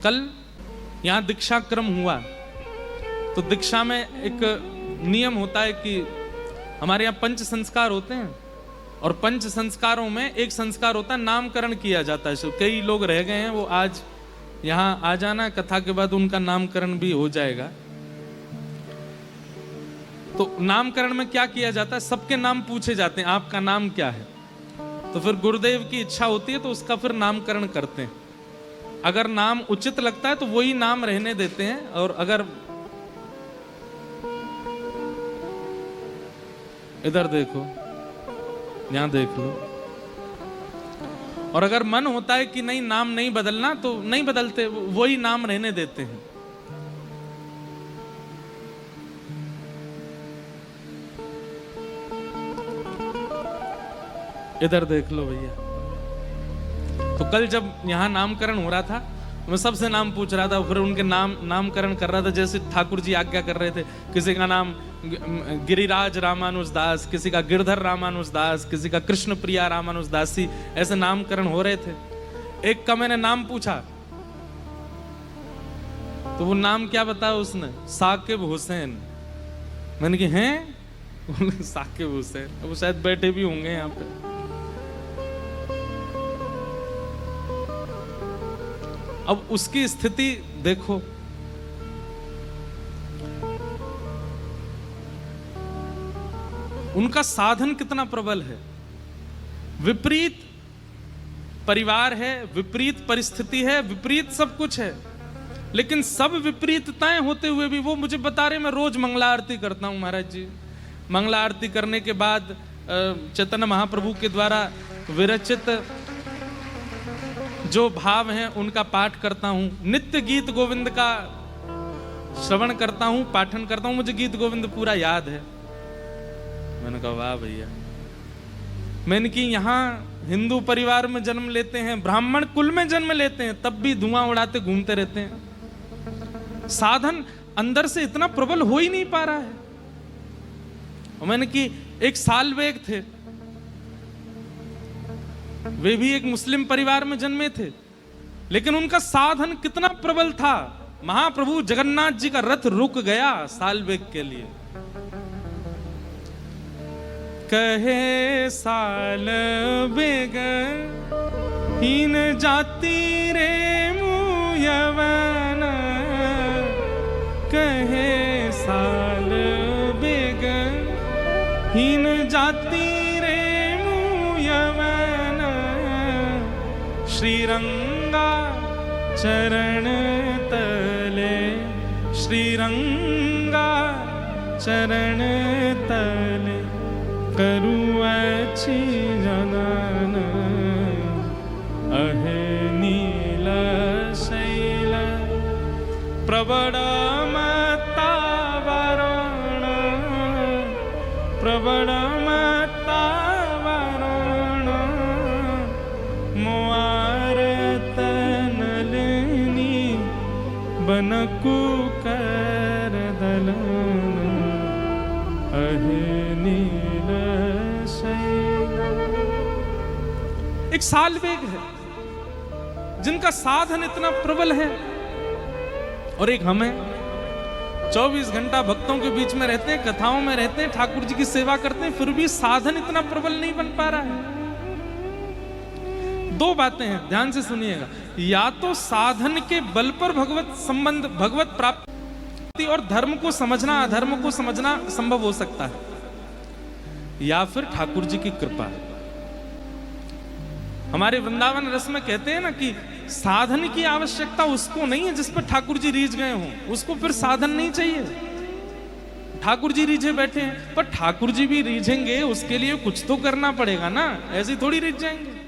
कल यहाँ दीक्षा क्रम हुआ तो दीक्षा में एक नियम होता है कि हमारे यहाँ पंच संस्कार होते हैं और पंच संस्कारों में एक संस्कार होता है नामकरण किया जाता है। कई लोग रह गए हैं, वो आज यहाँ आ जाना, कथा के बाद उनका नामकरण भी हो जाएगा। तो नामकरण में क्या किया जाता है, सबके नाम पूछे जाते हैं, आपका नाम क्या है। तो फिर गुरुदेव की इच्छा होती है तो उसका फिर नामकरण करते हैं। अगर नाम उचित लगता है तो वही नाम रहने देते हैं, और अगर इधर देखो, यहां देख लो, और अगर मन होता है कि नहीं नाम नहीं बदलना तो नहीं बदलते, वही नाम रहने देते हैं। इधर देख लो भैया। तो कल जब यहाँ नामकरण हो रहा था, मैं सबसे नाम पूछ रहा था, फिर उनके नामकरण कर रहा था। जैसे ठाकुर जी आज्ञा कर रहे थे, किसी का नाम गिरिराज रामानुज दास, किसी का गिरधर रामानुज दास, किसी का कृष्ण प्रिया रामानुज दासी, ऐसे नामकरण हो रहे थे। एक का मैंने नाम पूछा तो वो नाम क्या बताया उसने, साकिब हुसैन। मैंने कहा हैं साकिब हुसैन, वो शायद बैठे भी होंगे यहाँ पे। अब उसकी स्थिति देखो, उनका साधन कितना प्रबल है। विपरीत परिवार है, विपरीत परिस्थिति है, विपरीत सब कुछ है, लेकिन सब विपरीतताएं होते हुए भी वो मुझे बता रहे, मैं रोज मंगला आरती करता हूं महाराज जी। मंगला आरती करने के बाद चैतन्य महाप्रभु के द्वारा विरचित जो भाव हैं उनका पाठ करता हूं। नित्य गीत गोविंद का श्रवण करता हूं, पाठन करता हूं, मुझे गीत गोविंद पूरा याद है। मैंने कहा वाह भैया। मैंने कि यहाँ हिंदू परिवार में जन्म लेते हैं, ब्राह्मण कुल में जन्म लेते हैं, तब भी धुआं उड़ाते घूमते रहते हैं। साधन अंदर से इतना प्रबल हो ही नहीं पा रहा है। और मैंने कि एक साल वेग थे, वे भी एक मुस्लिम परिवार में जन्मे थे, लेकिन उनका साधन कितना प्रबल था। महाप्रभु जगन्नाथ जी का रथ रुक गया साल वेग के लिए। कहे साल बेग हीन जाति रे मुयवन, कहे साल बेग हीन जाति रे मुयवन, श्रीरंगा चरण तले, श्रीरंगा चरण तले, करु अच्छी जनन अहे नील शैल, प्रबल मता वरण, प्रबल मता वरण, बनकु कर दलन अहे नील शैल। एक साल वेग है जिनका साधन इतना प्रबल है, और एक हमें 24 घंटा भक्तों के बीच में रहते हैं, कथाओं में रहते हैं, ठाकुर जी की सेवा करते हैं, फिर भी साधन इतना प्रबल नहीं बन पा रहा है। दो बातें हैं, ध्यान से सुनिएगा। या तो साधन के बल पर भगवत संबंध, भगवत प्राप्ति और धर्म को समझना, अधर्म को समझना संभव हो सकता है, या फिर ठाकुर जी की कृपा। हमारे वृंदावन रस में कहते हैं ना कि साधन की आवश्यकता उसको नहीं है जिस पर ठाकुर जी रीझ गए हों, उसको फिर साधन नहीं चाहिए। ठाकुर जी रीझे बैठे हैं, पर ठाकुर जी भी रीझेंगे, उसके लिए कुछ तो करना पड़ेगा ना, ऐसे थोड़ी रीझ जाएंगे।